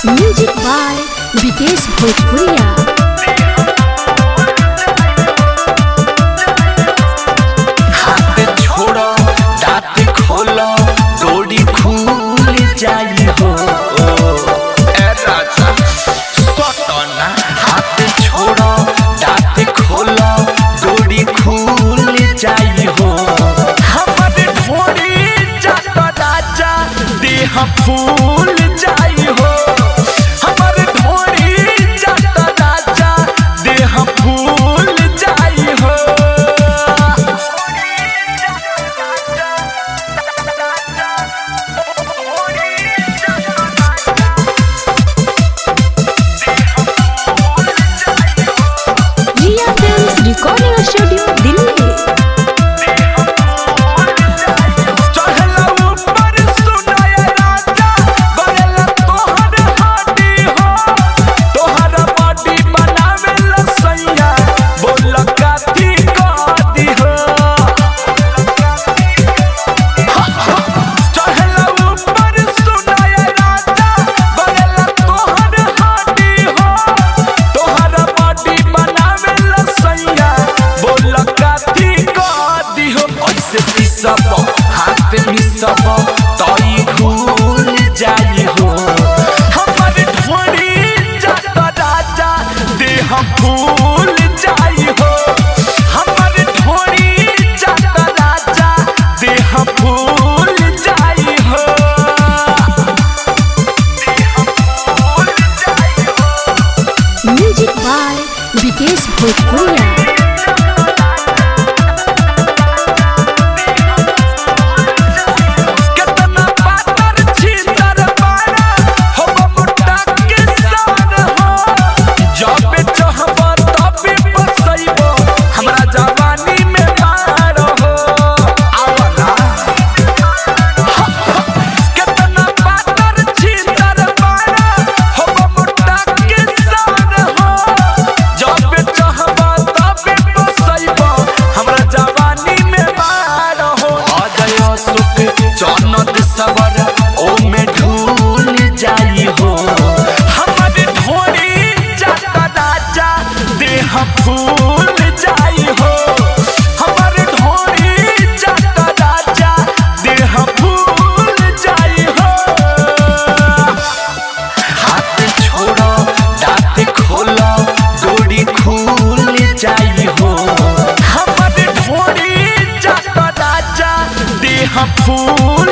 Music by Vikesh भोजपुरिया। जाई हो ए राजा सटना हाथ छोड़ो दांत खोलो डोरी खुल जाई हो हमर ढोरी जात राजा देह फूल जाई हो हमर ढोरी जात राजा देह फूल जाई हो रिकॉर्डिंग स्टूडियो दिल्ली। चढ़ला ऊपर सुनाय राजा गलेला तोहर हाडी हो तोहर बॉडी बनावे लसैया बोल काथी कदी हो चढ़ला ऊपर सुनाय राजा गलेला तोहर हाडी हो तोहर बॉडी बनावे लसैया बोल काथी कदी हो ऐसे पिसब हाथ मिसब तई भूल जाई हो हमर ढोरी जात राजा देह फूल जाई हो हमर ढोरी जात राजा देह फूल जाई हो म्यूजिक बाय विकेश भोजपुरिया। कितना पातर छीतर बारा हो बमुट्टा के सान हो जब चाहब तब बसैब हमरा जवानी में मार हो आवला कितना पातर छीतर बारा हो बमुट्टा के सान हो जब चाहब तब बसैब हमरा जवानी में मार हो अजय सुख चनद सवर ओ में ढूल जाई हो हमर ढोरी जात राजा देह फूल जाई हो हमर ढोरी जात राजा देह फूल जाई हो हाथ छोड़ो दांत खोलो डोरी खुल जाई हो हमर ढोरी जात राजा देह फूल